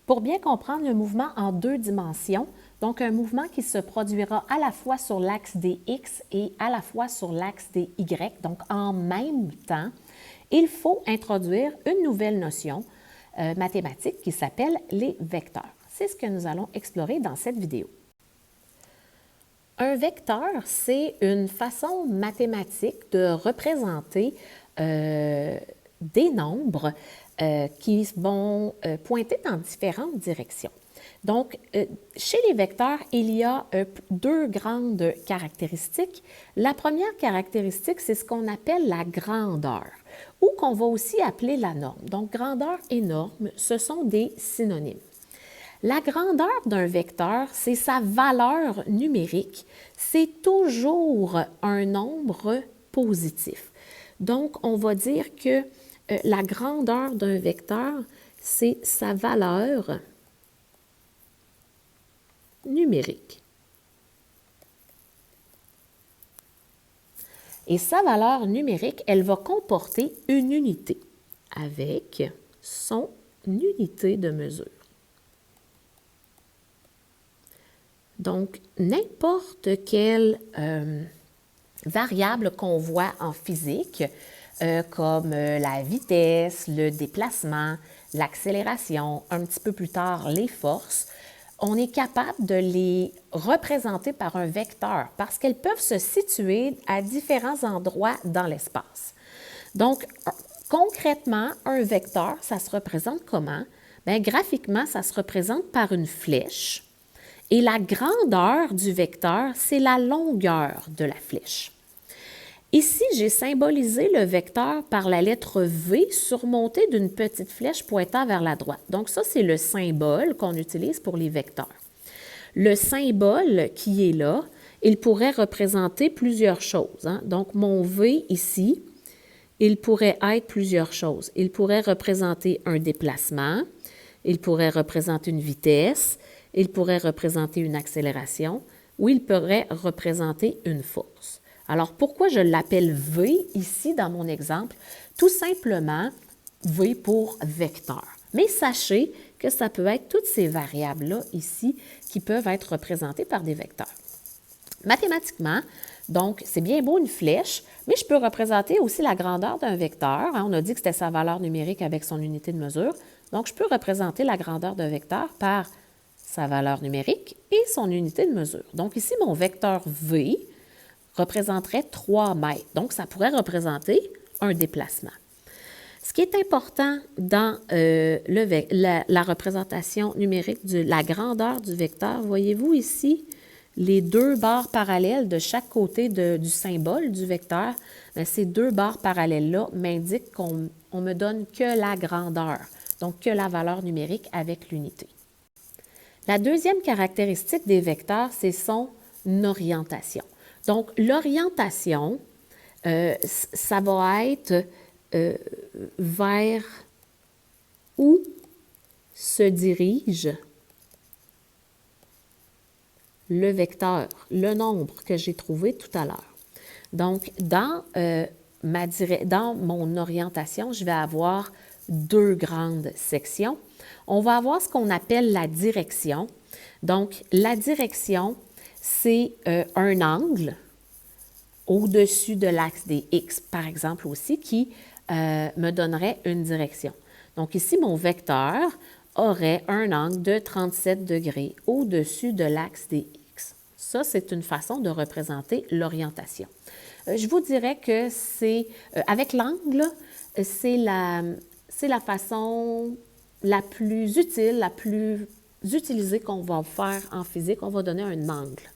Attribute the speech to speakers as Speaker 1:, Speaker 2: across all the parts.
Speaker 1: Pour bien comprendre le mouvement en deux dimensions, donc un mouvement qui se produira à la fois sur l'axe des X et à la fois sur l'axe des Y, donc en même temps, il faut introduire une nouvelle notion mathématique qui s'appelle les vecteurs. C'est ce que nous allons explorer dans cette vidéo. Un vecteur, c'est une façon mathématique de représenter des nombres qui vont pointer dans différentes directions. Donc, chez les vecteurs, il y a deux grandes caractéristiques. La première caractéristique, c'est ce qu'on appelle la grandeur, ou qu'on va aussi appeler la norme. Donc, grandeur et norme, ce sont des synonymes. La grandeur d'un vecteur, c'est sa valeur numérique. C'est toujours un nombre positif. Donc, on va dire que la grandeur d'un vecteur, c'est sa valeur numérique. Et sa valeur numérique, elle va comporter une unité avec son unité de mesure. Donc, n'importe quelle variable qu'on voit en physique, comme la vitesse, le déplacement, l'accélération, un petit peu plus tard les forces, on est capable de les représenter par un vecteur parce qu'elles peuvent se situer à différents endroits dans l'espace. Donc, concrètement, un vecteur, ça se représente comment? Bien, graphiquement, ça se représente par une flèche. Et la grandeur du vecteur, c'est la longueur de la flèche. Ici, j'ai symbolisé le vecteur par la lettre V surmontée d'une petite flèche pointant vers la droite. Donc ça, c'est le symbole qu'on utilise pour les vecteurs. Le symbole qui est là, il pourrait représenter plusieurs choses. Donc mon V ici, il pourrait être plusieurs choses. Il pourrait représenter un déplacement, il pourrait représenter une vitesse, il pourrait représenter une accélération ou il pourrait représenter une force. Alors, pourquoi je l'appelle V ici dans mon exemple? Tout simplement, V pour vecteur. Mais sachez que ça peut être toutes ces variables-là ici qui peuvent être représentées par des vecteurs. Mathématiquement, donc, c'est bien beau une flèche, mais je peux représenter aussi la grandeur d'un vecteur. On a dit que c'était sa valeur numérique avec son unité de mesure. Donc, je peux représenter la grandeur d'un vecteur par sa valeur numérique et son unité de mesure. Donc, ici, mon vecteur V représenterait 3 mètres. Donc, ça pourrait représenter un déplacement. Ce qui est important dans la représentation numérique de la grandeur du vecteur, voyez-vous ici les deux barres parallèles de chaque côté du symbole du vecteur. Bien, ces deux barres parallèles-là m'indiquent qu'on ne me donne que la grandeur, donc que la valeur numérique avec l'unité. La deuxième caractéristique des vecteurs, c'est son orientation. Donc, l'orientation, ça va être vers où se dirige le vecteur, le nombre que j'ai trouvé tout à l'heure. Donc, dans mon orientation, je vais avoir deux grandes sections. On va avoir ce qu'on appelle la direction. Donc, la direction, c'est un angle au-dessus de l'axe des X, par exemple aussi, qui me donnerait une direction. Donc ici, mon vecteur aurait un angle de 37 degrés au-dessus de l'axe des X. Ça, c'est une façon de représenter l'orientation. Je vous dirais que c'est, avec l'angle, c'est la façon la plus utile, la plus utilisée qu'on va faire en physique. On va donner un angle.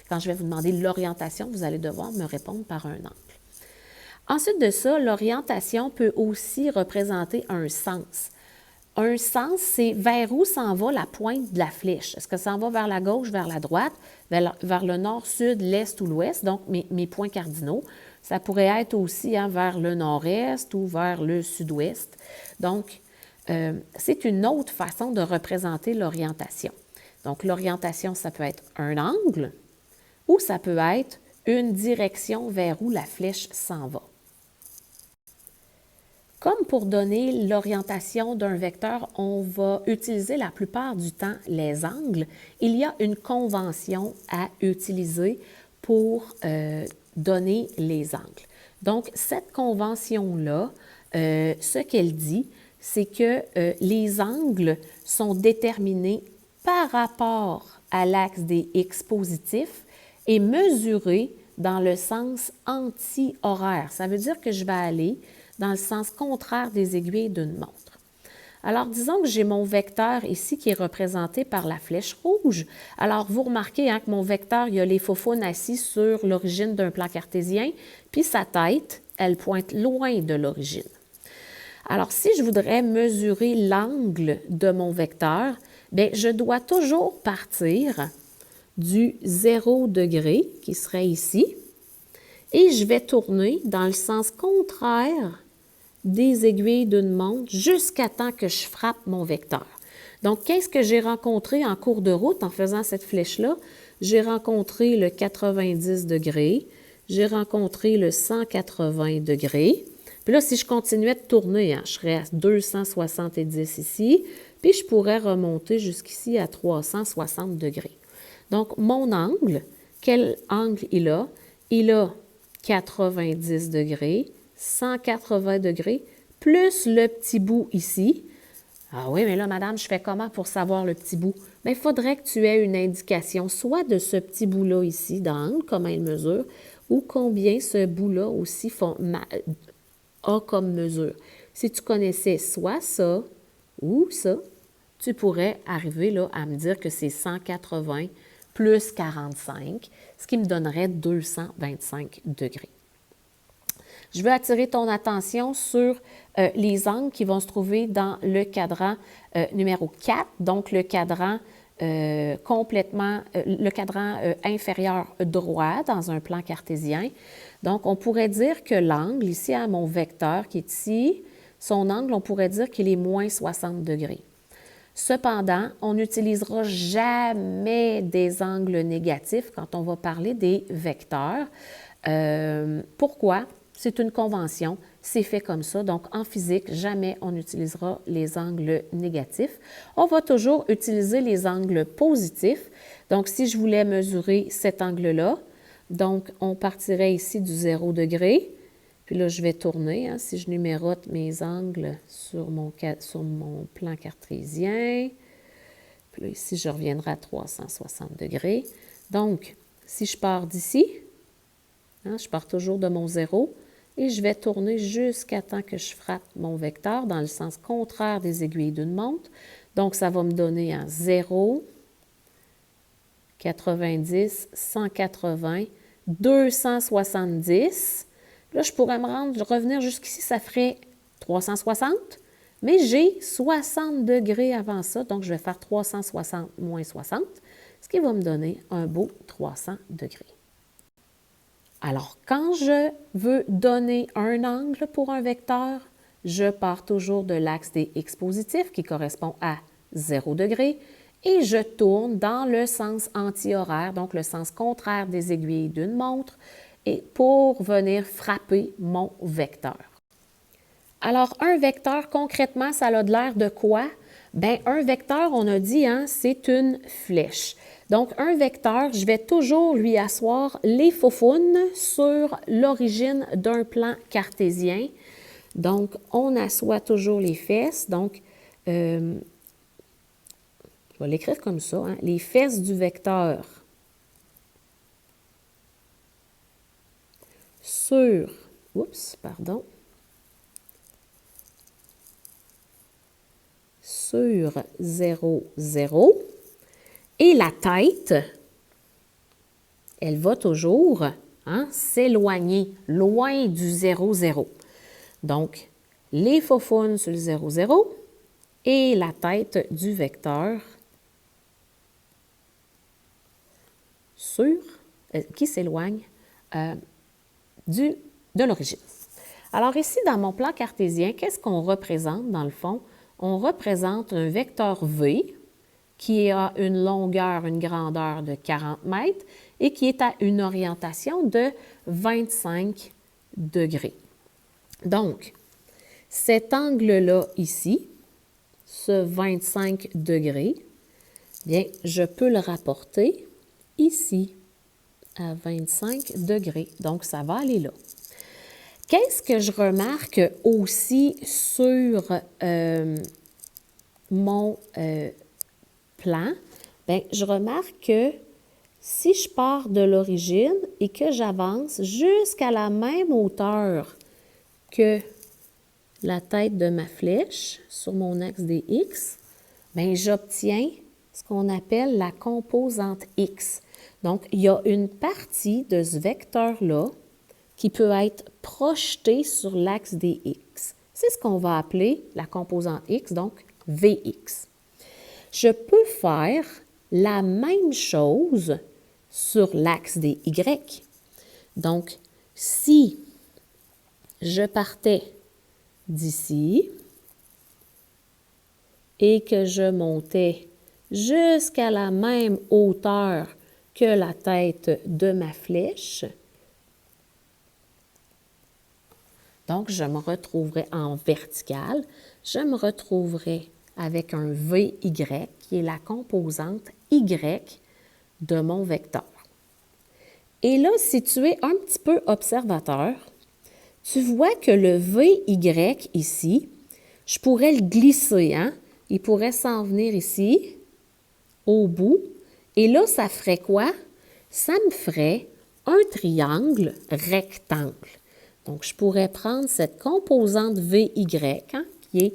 Speaker 1: Quand je vais vous demander l'orientation, vous allez devoir me répondre par un angle. Ensuite de ça, l'orientation peut aussi représenter un sens. Un sens, c'est vers où s'en va la pointe de la flèche. Est-ce que ça en va vers la gauche, vers la droite, vers le nord, sud, l'est ou l'ouest? Donc, mes points cardinaux. Ça pourrait être aussi vers le nord-est ou vers le sud-ouest. Donc, c'est une autre façon de représenter l'orientation. Donc, l'orientation, ça peut être un angle ou ça peut être une direction vers où la flèche s'en va. Comme pour donner l'orientation d'un vecteur, on va utiliser la plupart du temps les angles. Il y a une convention à utiliser pour donner les angles. Donc, cette convention-là, ce qu'elle dit, c'est que les angles sont déterminés par rapport à l'axe des X positifs et mesurés dans le sens anti-horaire. Ça veut dire que je vais aller dans le sens contraire des aiguilles d'une montre. Alors, disons que j'ai mon vecteur ici qui est représenté par la flèche rouge. Alors, vous remarquez que mon vecteur, il y a les faux-faunes assis sur l'origine d'un plan cartésien, puis sa tête, elle pointe loin de l'origine. Alors, si je voudrais mesurer l'angle de mon vecteur, bien, je dois toujours partir du 0 degré, qui serait ici, et je vais tourner dans le sens contraire des aiguilles d'une montre jusqu'à temps que je frappe mon vecteur. Donc, qu'est-ce que j'ai rencontré en cours de route en faisant cette flèche-là? J'ai rencontré le 90 degrés, j'ai rencontré le 180 degrés. Puis là, si je continuais de tourner, je serais à 270 ici, puis je pourrais remonter jusqu'ici à 360 degrés. Donc, mon angle, quel angle il a? Il a 90 degrés, 180 degrés, plus le petit bout ici. Ah oui, mais là, madame, je fais comment pour savoir le petit bout? Bien, il faudrait que tu aies une indication, soit de ce petit bout-là ici, d'angle, comment il mesure, ou combien ce bout-là aussi a comme mesure. Si tu connaissais soit ça ou ça, tu pourrais arriver là, à me dire que c'est 180 plus 45, ce qui me donnerait 225 degrés. Je veux attirer ton attention sur les angles qui vont se trouver dans le cadran numéro 4, donc le cadran inférieur droit dans un plan cartésien. Donc, on pourrait dire que l'angle, ici à mon vecteur qui est ici, son angle, on pourrait dire qu'il est moins 60 degrés. Cependant, on n'utilisera jamais des angles négatifs quand on va parler des vecteurs. Pourquoi? C'est une convention, c'est fait comme ça. Donc, en physique, jamais on utilisera les angles négatifs. On va toujours utiliser les angles positifs. Donc, si je voulais mesurer cet angle-là, donc, on partirait ici du 0 degré. Puis là, je vais tourner. Si je numérote mes angles sur mon plan cartésien. Puis là, ici, je reviendrai à 360 degrés. Donc, si je pars d'ici, je pars toujours de mon 0 et je vais tourner jusqu'à temps que je frappe mon vecteur dans le sens contraire des aiguilles d'une montre. Donc, ça va me donner un 0, 90, 180, 270. Là, je pourrais revenir jusqu'ici, ça ferait 360, mais j'ai 60 degrés avant ça, donc je vais faire 360 moins 60, ce qui va me donner un beau 300 degrés. Alors, quand je veux donner un angle pour un vecteur, je pars toujours de l'axe des X positifs qui correspond à 0 degré et je tourne dans le sens anti-horaire, donc le sens contraire des aiguilles d'une montre, et pour venir frapper mon vecteur. Alors, un vecteur, concrètement, ça a de l'air de quoi? Bien, un vecteur, on a dit, c'est une flèche. Donc, un vecteur, je vais toujours lui asseoir les faux-faunes sur l'origine d'un plan cartésien. Donc, on assoit toujours les fesses. Donc, je vais l'écrire comme ça, les fesses du vecteur sur, sur 0, 0. Et la tête, elle va toujours s'éloigner loin du 0, 0. Donc, les faux-faunes sur le 0, 0 et la tête du vecteur qui s'éloigne de l'origine. Alors ici, dans mon plan cartésien, qu'est-ce qu'on représente dans le fond? On représente un vecteur V qui a une longueur, une grandeur de 40 mètres et qui est à une orientation de 25 degrés. Donc, Cet angle-là ici, ce 25 degrés, bien, je peux le rapporter ici, à 25 degrés. Donc, ça va aller là. Qu'est-ce que je remarque aussi sur mon plan? Bien, je remarque que si je pars de l'origine et que j'avance jusqu'à la même hauteur que la tête de ma flèche sur mon axe des X, bien, j'obtiens ce qu'on appelle la composante X. Donc, il y a une partie de ce vecteur-là qui peut être projetée sur l'axe des X. C'est ce qu'on va appeler la composante X, donc Vx. Je peux faire la même chose sur l'axe des Y. Donc, si je partais d'ici et que je montais jusqu'à la même hauteur que la tête de ma flèche, donc je me retrouverai en verticale, je me retrouverai avec un VY qui est la composante Y de mon vecteur. Et là, si tu es un petit peu observateur, tu vois que le VY ici, je pourrais le glisser, hein? Il pourrait s'en venir ici, au bout. Et là, ça ferait quoi? Ça me ferait un triangle rectangle. Donc, je pourrais prendre cette composante VY, hein, qui est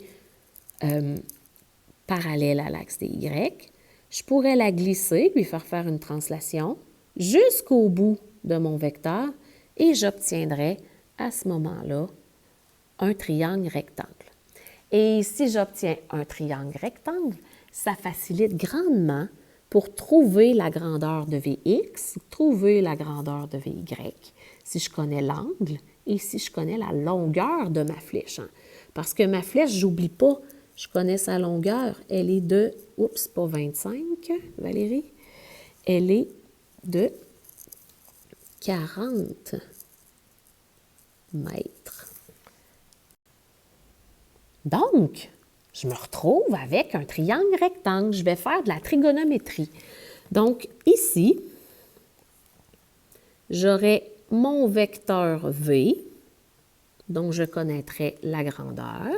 Speaker 1: parallèle à l'axe des Y. Je pourrais la glisser, puis faire une translation jusqu'au bout de mon vecteur et j'obtiendrai à ce moment-là un triangle rectangle. Et si j'obtiens un triangle rectangle, ça facilite grandement pour trouver la grandeur de Vx, trouver la grandeur de Vy, si je connais l'angle et si je connais la longueur de ma flèche. Hein. Parce que ma flèche, j'oublie pas, je connais sa longueur, elle est de, oups, pas 25, Valérie, elle est de 40 mètres. Donc, je me retrouve avec un triangle rectangle. Je vais faire de la trigonométrie. Donc, ici, j'aurai mon vecteur V, dont je connaîtrai la grandeur.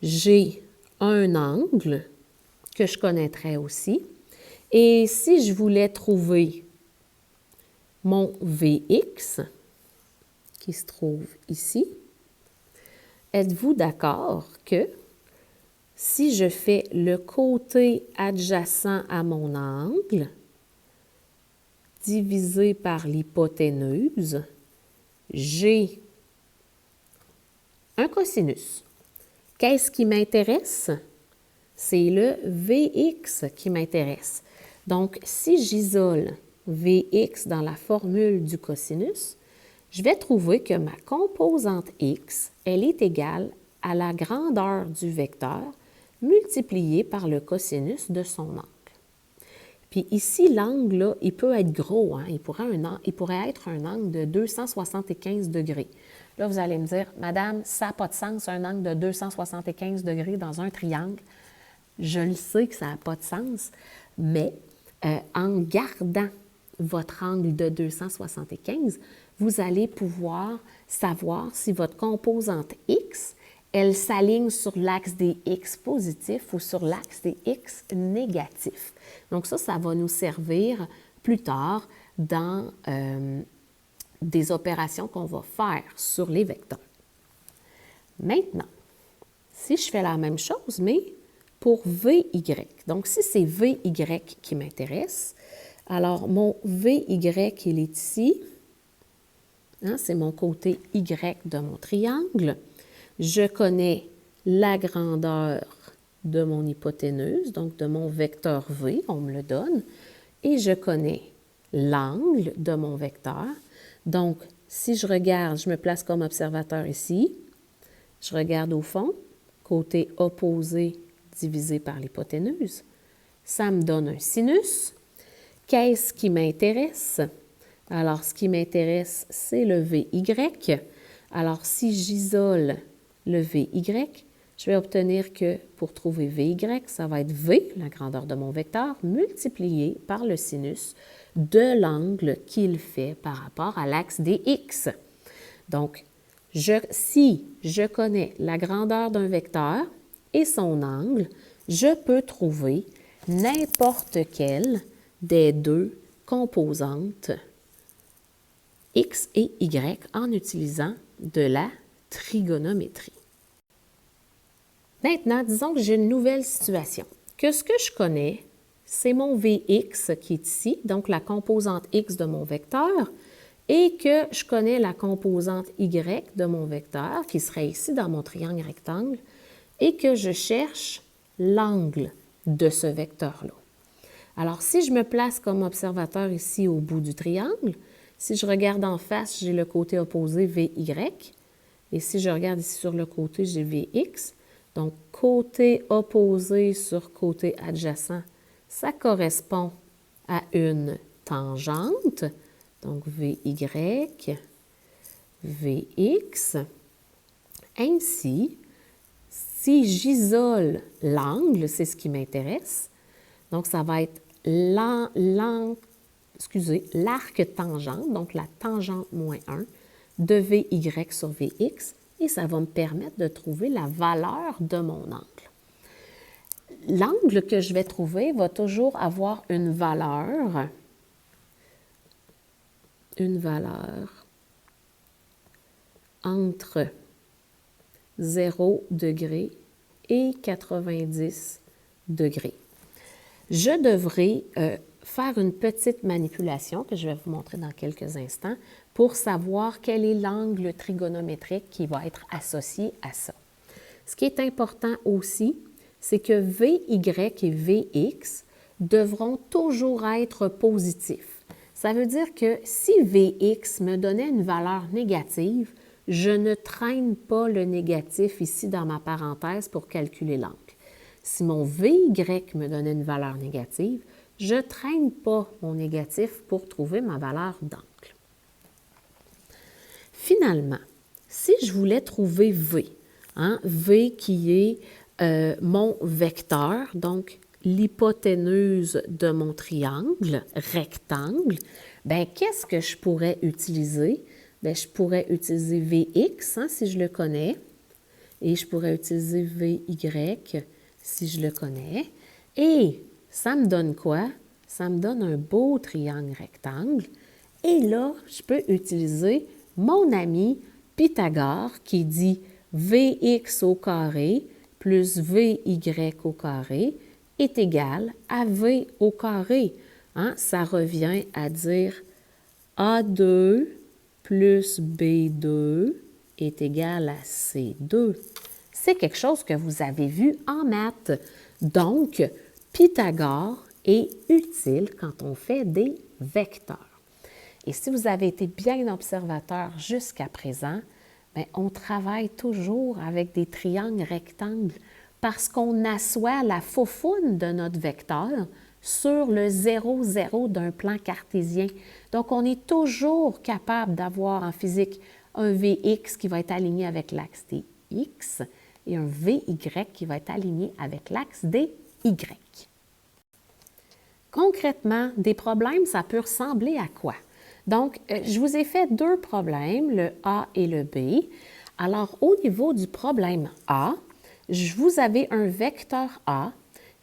Speaker 1: J'ai un angle que je connaîtrai aussi. Et si je voulais trouver mon Vx, qui se trouve ici, êtes-vous d'accord que si je fais le côté adjacent à mon angle, divisé par l'hypoténuse, j'ai un cosinus. Qu'est-ce qui m'intéresse? C'est le Vx qui m'intéresse. Donc, si j'isole Vx dans la formule du cosinus, je vais trouver que ma composante x, elle est égale à la grandeur du vecteur multipliée par le cosinus de son angle. Puis ici, l'angle, là, il peut être gros. Hein? Il pourrait être un angle de 275 degrés. Là, vous allez me dire, Madame, ça n'a pas de sens, un angle de 275 degrés dans un triangle. Je le sais que ça n'a pas de sens, mais en gardant votre angle de 275, vous allez pouvoir savoir si votre composante x, elle s'aligne sur l'axe des x positifs ou sur l'axe des x négatifs. Donc ça va nous servir plus tard dans des opérations qu'on va faire sur les vecteurs. Maintenant, si je fais la même chose, mais pour VY, donc si c'est VY qui m'intéresse, alors mon VY, il est ici. Hein, c'est mon côté Y de mon triangle. Je connais la grandeur de mon hypoténuse, donc de mon vecteur V, on me le donne, et je connais l'angle de mon vecteur. Donc, si je regarde, je me place comme observateur ici, je regarde au fond, côté opposé divisé par l'hypoténuse, ça me donne un sinus. Qu'est-ce qui m'intéresse? Alors, ce qui m'intéresse, c'est le VY. Alors, si j'isole le VY, je vais obtenir que pour trouver VY, ça va être V, la grandeur de mon vecteur, multiplié par le sinus de l'angle qu'il fait par rapport à l'axe des X. Donc, si je connais la grandeur d'un vecteur et son angle, je peux trouver n'importe quelle des deux composantes X et Y en utilisant de la trigonométrie. Maintenant, disons que j'ai une nouvelle situation, que ce que je connais, c'est mon Vx qui est ici, donc la composante X de mon vecteur, et que je connais la composante Y de mon vecteur, qui serait ici dans mon triangle rectangle, et que je cherche l'angle de ce vecteur-là. Alors, si je me place comme observateur ici au bout du triangle, si je regarde en face, j'ai le côté opposé VY, et si je regarde ici sur le côté, j'ai VX. Donc, côté opposé sur côté adjacent, ça correspond à une tangente. Donc, VY, VX. Ainsi, si j'isole l'angle, c'est ce qui m'intéresse, donc ça va être l'arc tangente, donc la tangente moins 1 de VY sur VX, et ça va me permettre de trouver la valeur de mon angle. L'angle que je vais trouver va toujours avoir une valeur entre 0 degré et 90 degrés. Je devrais faire une petite manipulation que je vais vous montrer dans quelques instants pour savoir quel est l'angle trigonométrique qui va être associé à ça. Ce qui est important aussi, c'est que VY et VX devront toujours être positifs. Ça veut dire que si VX me donnait une valeur négative, je ne traîne pas le négatif ici dans ma parenthèse pour calculer l'angle. Si mon VY me donnait une valeur négative, je ne traîne pas mon négatif pour trouver ma valeur d'angle. Finalement, si je voulais trouver V, V qui est mon vecteur, donc l'hypoténuse de mon triangle rectangle, bien, qu'est-ce que je pourrais utiliser? Bien, je pourrais utiliser Vx si je le connais, et je pourrais utiliser Vy si je le connais. Et ça me donne quoi? Ça me donne un beau triangle rectangle. Et là, je peux utiliser mon ami Pythagore qui dit Vx au carré plus Vy au carré est égal à V au carré. Ça revient à dire A2 plus B2 est égal à C2. C'est quelque chose que vous avez vu en maths. Donc, Pythagore est utile quand on fait des vecteurs. Et si vous avez été bien observateur jusqu'à présent, bien, on travaille toujours avec des triangles rectangles parce qu'on assoit la faufoune de notre vecteur sur le 0, 0 d'un plan cartésien. Donc, on est toujours capable d'avoir en physique un Vx qui va être aligné avec l'axe des X et un Vy qui va être aligné avec l'axe des Y. Concrètement, des problèmes, ça peut ressembler à quoi? Donc, je vous ai fait deux problèmes, le A et le B. Alors, au niveau du problème A, vous avez un vecteur A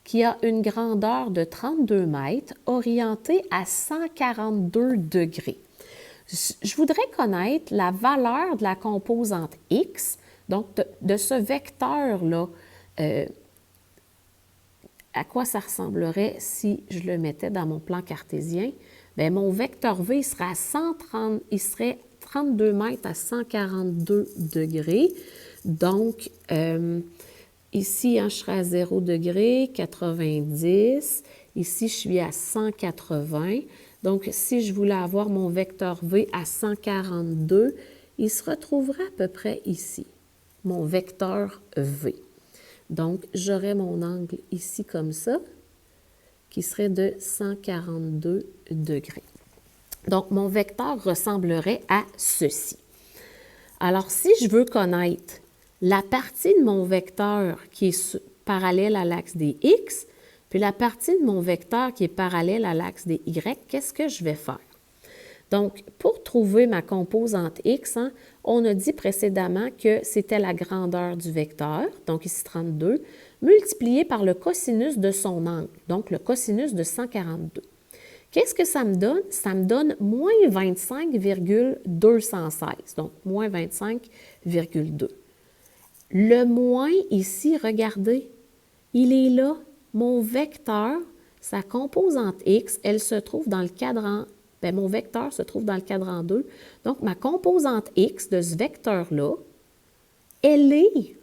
Speaker 1: qui a une grandeur de 32 mètres orienté à 142 degrés. Je voudrais connaître la valeur de la composante X, donc de ce vecteur-là. À quoi ça ressemblerait si je le mettais dans mon plan cartésien? Bien, mon vecteur V il serait 32 mètres à 142 degrés. Donc, ici, je serais à 0 degré, 90. Ici, je suis à 180. Donc, si je voulais avoir mon vecteur V à 142, il se retrouverait à peu près ici, mon vecteur V. Donc, j'aurais mon angle ici comme ça, qui serait de 142 degrés. Donc, mon vecteur ressemblerait à ceci. Alors, si je veux connaître la partie de mon vecteur qui est parallèle à l'axe des X, puis la partie de mon vecteur qui est parallèle à l'axe des Y, qu'est-ce que je vais faire? Donc, pour trouver ma composante X, hein, on a dit précédemment que c'était la grandeur du vecteur, donc ici 32, multiplié par le cosinus de son angle, donc le cosinus de 142. Qu'est-ce que ça me donne? Ça me donne moins 25,216, donc moins 25,2. Le moins ici, regardez, il est là. Mon vecteur, sa composante X, elle se trouve dans le cadran. Bien, mon vecteur se trouve dans le cadran 2. Donc, ma composante X de ce vecteur-là, elle est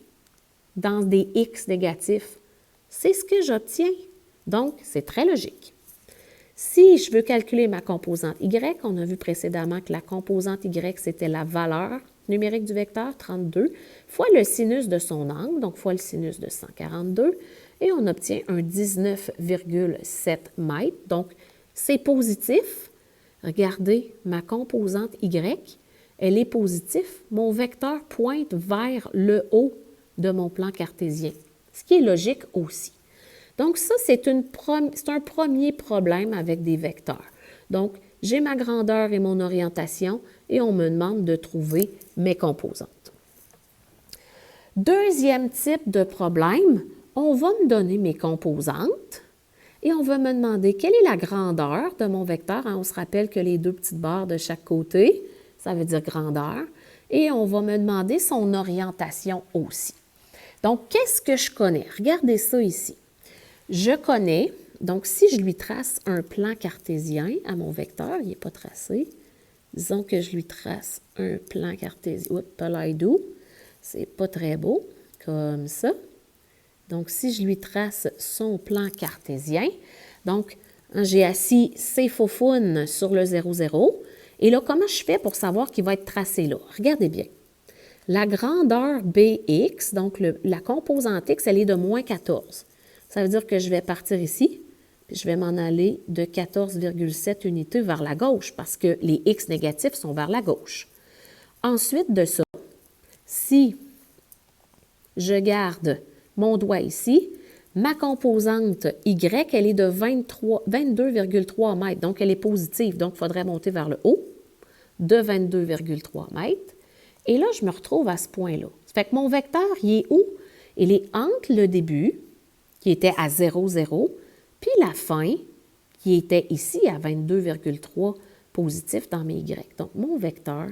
Speaker 1: dans des X négatifs. C'est ce que j'obtiens. Donc, c'est très logique. Si je veux calculer ma composante Y, on a vu précédemment que la composante Y, c'était la valeur numérique du vecteur, 32, fois le sinus de son angle, donc fois le sinus de 142, et on obtient un 19,7 mètres. Donc, c'est positif. Regardez, ma composante Y, elle est positive. Mon vecteur pointe vers le haut de mon plan cartésien, ce qui est logique aussi. Donc ça, c'est un premier problème avec des vecteurs. Donc, j'ai ma grandeur et mon orientation et on me demande de trouver mes composantes. Deuxième type de problème, on va me donner mes composantes et on va me demander quelle est la grandeur de mon vecteur. Hein, on se rappelle que les deux petites barres de chaque côté, ça veut dire grandeur. Et on va me demander son orientation aussi. Donc, qu'est-ce que je connais? Regardez ça ici. Je connais, donc si je lui trace un plan cartésien à mon vecteur, il n'est pas tracé. Disons que je lui trace un plan cartésien. Oups, palaïdou. C'est pas très beau, comme ça. Donc, si je lui trace son plan cartésien, donc, j'ai assis ces faufounes sur le 0, 0. Et là, comment je fais pour savoir qu'il va être tracé là? Regardez bien. La grandeur BX, donc la composante X, elle est de moins 14. Ça veut dire que je vais partir ici, puis je vais m'en aller de 14,7 unités vers la gauche, parce que les X négatifs sont vers la gauche. Ensuite de ça, si je garde mon doigt ici, ma composante Y, elle est de 22,3 mètres, donc elle est positive, donc il faudrait monter vers le haut de 22,3 mètres. Et là, je me retrouve à ce point-là. Ça fait que mon vecteur, il est où? Il est entre le début, qui était à 0, 0, puis la fin, qui était ici à 22,3 positif dans mes Y. Donc, mon vecteur,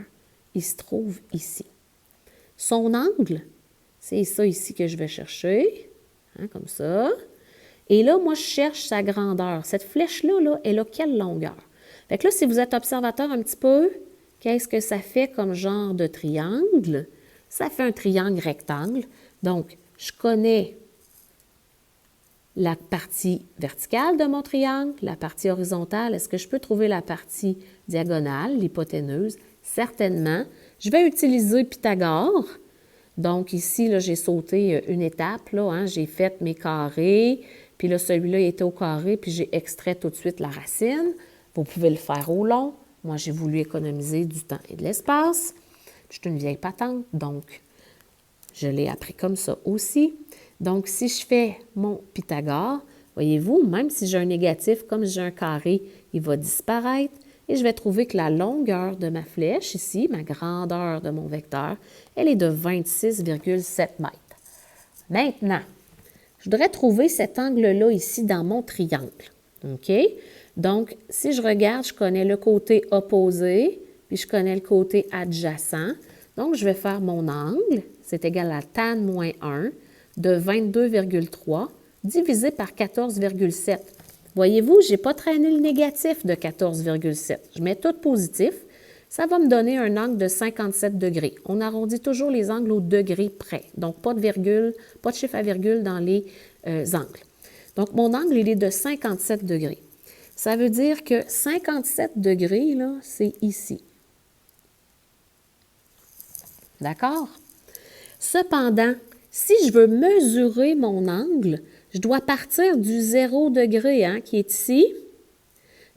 Speaker 1: il se trouve ici. Son angle, c'est ça ici que je vais chercher, hein, comme ça. Et là, moi, je cherche sa grandeur. Cette flèche-là, là, elle a quelle longueur? Fait que là, si vous êtes observateur un petit peu, qu'est-ce que ça fait comme genre de triangle? Ça fait un triangle rectangle. Donc, je connais la partie verticale de mon triangle, la partie horizontale. Est-ce que je peux trouver la partie diagonale, l'hypoténuse? Certainement. Je vais utiliser Pythagore. Donc ici, là, j'ai sauté une étape, là, hein, j'ai fait mes carrés, puis là, celui-là était au carré, puis j'ai extrait tout de suite la racine. Vous pouvez le faire au long. Moi, j'ai voulu économiser du temps et de l'espace. Je suis une vieille patente, donc je l'ai appris comme ça aussi. Donc, si je fais mon Pythagore, voyez-vous, même si j'ai un négatif, comme j'ai un carré, il va disparaître. Et je vais trouver que la longueur de ma flèche, ici, ma grandeur de mon vecteur, elle est de 26,7 mètres. Maintenant, je voudrais trouver cet angle-là ici dans mon triangle. OK? Donc, si je regarde, je connais le côté opposé, puis je connais le côté adjacent. Donc, je vais faire mon angle, c'est égal à tan moins 1 de 22,3 divisé par 14,7. Voyez-vous, je n'ai pas traîné le négatif de 14,7. Je mets tout positif. Ça va me donner un angle de 57 degrés. On arrondit toujours les angles au degré près. Donc, pas de virgule, pas de chiffre à virgule dans les angles. Donc, mon angle, il est de 57 degrés. Ça veut dire que 57 degrés, là, c'est ici. D'accord? Cependant, si je veux mesurer mon angle, je dois partir du 0 degré, hein, qui est ici,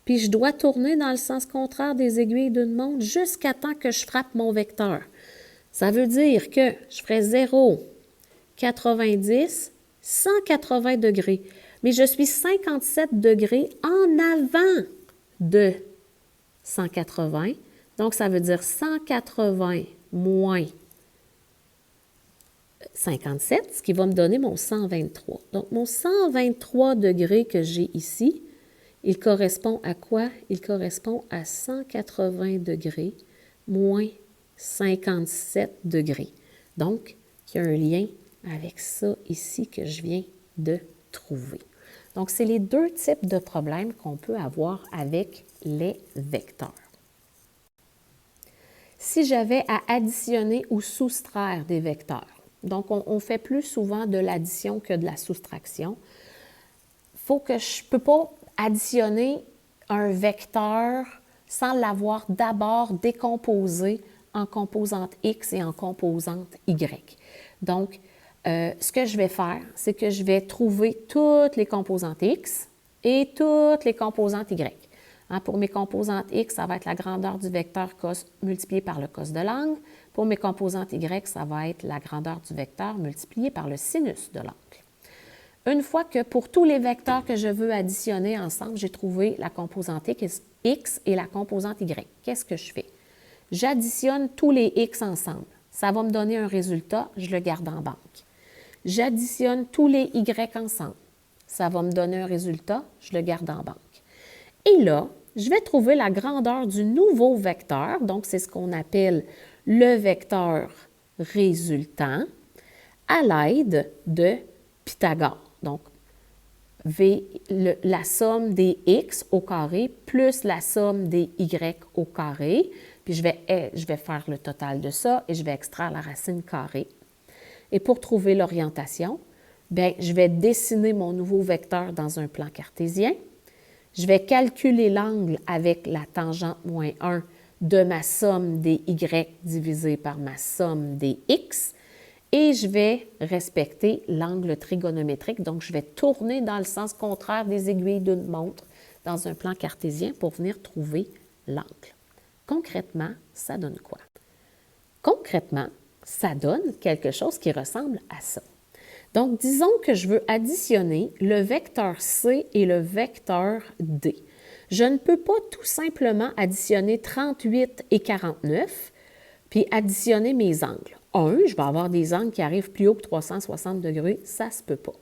Speaker 1: puis je dois tourner dans le sens contraire des aiguilles d'une montre jusqu'à temps que je frappe mon vecteur. Ça veut dire que je ferais 0, 90, 180 degrés. Mais je suis 57 degrés en avant de 180. Donc, ça veut dire 180 moins 57, ce qui va me donner mon 123. Donc, mon 123 degrés que j'ai ici, il correspond à quoi? Il correspond à 180 degrés moins 57 degrés. Donc, il y a un lien avec ça ici que je viens de trouver. Donc, c'est les deux types de problèmes qu'on peut avoir avec les vecteurs. Si j'avais à additionner ou soustraire des vecteurs, donc on fait plus souvent de l'addition que de la soustraction, je ne peux pas additionner un vecteur sans l'avoir d'abord décomposé en composante X et en composante Y. Donc, ce que je vais faire, c'est que je vais trouver toutes les composantes X et toutes les composantes Y. Pour mes composantes X, ça va être la grandeur du vecteur cos multiplié par le cos de l'angle. Pour mes composantes Y, ça va être la grandeur du vecteur multiplié par le sinus de l'angle. Une fois que pour tous les vecteurs que je veux additionner ensemble, j'ai trouvé la composante X et la composante Y. Qu'est-ce que je fais? J'additionne tous les X ensemble. Ça va me donner un résultat, je le garde en banque. J'additionne tous les Y ensemble. Ça va me donner un résultat, je le garde en banque. Et là, je vais trouver la grandeur du nouveau vecteur, donc c'est ce qu'on appelle le vecteur résultant, à l'aide de Pythagore. Donc, la somme des X au carré plus la somme des Y au carré, puis je vais faire le total de ça et je vais extraire la racine carrée. Et pour trouver l'orientation, bien, je vais dessiner mon nouveau vecteur dans un plan cartésien. Je vais calculer l'angle avec la tangente moins 1 de ma somme des Y divisé par ma somme des X. Et je vais respecter l'angle trigonométrique. Donc, je vais tourner dans le sens contraire des aiguilles d'une montre dans un plan cartésien pour venir trouver l'angle. Concrètement, ça donne quoi? Concrètement, ça donne quelque chose qui ressemble à ça. Donc, disons que je veux additionner le vecteur C et le vecteur D. Je ne peux pas tout simplement additionner 38 et 49 puis additionner mes angles. Je vais avoir des angles qui arrivent plus haut que 360 degrés, ça ne se peut pas.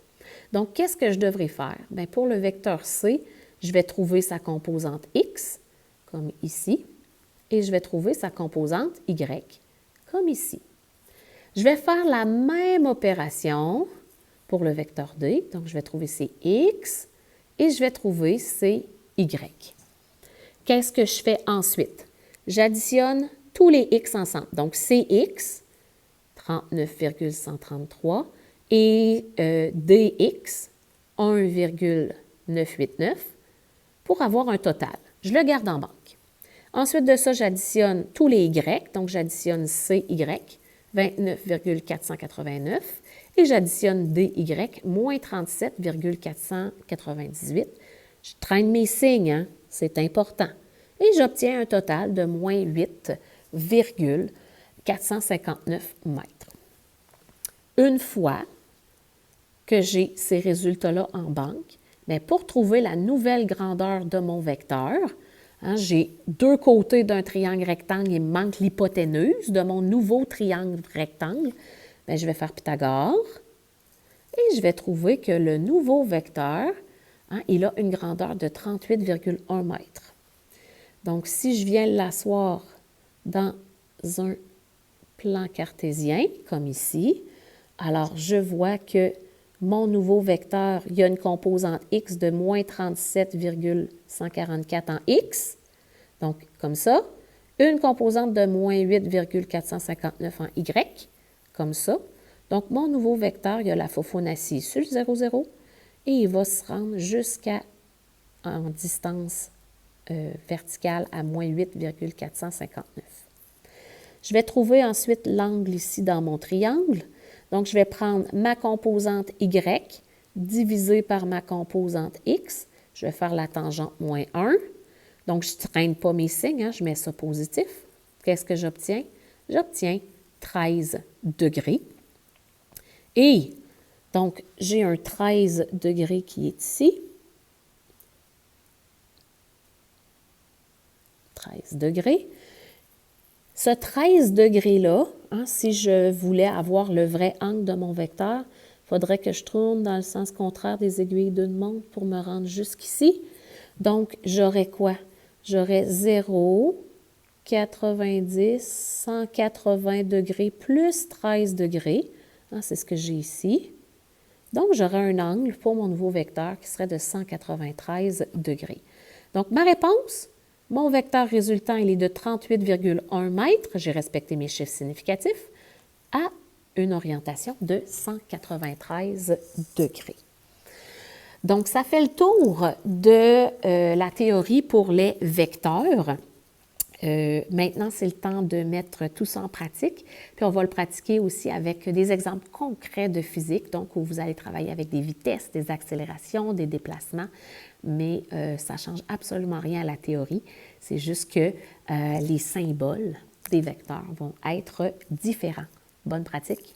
Speaker 1: Donc, qu'est-ce que je devrais faire? Bien, pour le vecteur C, je vais trouver sa composante X, comme ici, et je vais trouver sa composante Y, comme ici. Je vais faire la même opération pour le vecteur D. Donc, je vais trouver ses X et je vais trouver ses Y. Qu'est-ce que je fais ensuite? J'additionne tous les X ensemble. Donc, CX, 39,133, et DX, 1,989, pour avoir un total. Je le garde en banque. Ensuite de ça, j'additionne tous les Y. Donc, j'additionne CY, 29,489, et j'additionne DY, moins 37,498. Je traîne mes signes, c'est important. Et j'obtiens un total de moins 8,459 mètres. Une fois que j'ai ces résultats-là en banque, bien, pour trouver la nouvelle grandeur de mon vecteur, j'ai deux côtés d'un triangle rectangle, il me manque l'hypoténuse de mon nouveau triangle rectangle. Bien, je vais faire Pythagore et je vais trouver que le nouveau vecteur, il a une grandeur de 38,1 mètres. Donc, si je viens l'asseoir dans un plan cartésien, comme ici, alors je vois que mon nouveau vecteur, il y a une composante X de moins 37,144 en X, donc comme ça. Une composante de moins 8,459 en Y, comme ça. Donc, mon nouveau vecteur, il y a la Fibonacci sur le 0, 0, et il va se rendre jusqu'à en distance verticale à moins 8,459. Je vais trouver ensuite l'angle ici dans mon triangle. Donc, je vais prendre ma composante Y divisée par ma composante X. Je vais faire la tangente moins 1. Donc, je ne traîne pas mes signes, je mets ça positif. Qu'est-ce que j'obtiens? J'obtiens 13 degrés. Et donc, j'ai un 13 degrés qui est ici. 13 degrés. Ce 13 degrés-là, hein, si je voulais avoir le vrai angle de mon vecteur, il faudrait que je tourne dans le sens contraire des aiguilles d'une montre pour me rendre jusqu'ici. Donc, j'aurais quoi? J'aurais 0, 90, 180 degrés plus 13 degrés. Hein, c'est ce que j'ai ici. Donc, j'aurais un angle pour mon nouveau vecteur qui serait de 193 degrés. Donc, ma réponse, mon vecteur résultant, il est de 38,1 mètres. J'ai respecté mes chiffres significatifs à une orientation de 193 degrés. Donc, ça fait le tour de la théorie pour les vecteurs. Maintenant, c'est le temps de mettre tout ça en pratique. Puis, on va le pratiquer aussi avec des exemples concrets de physique, donc où vous allez travailler avec des vitesses, des accélérations, des déplacements, mais ça ne change absolument rien à la théorie. C'est juste que les symboles des vecteurs vont être différents. Bonne pratique!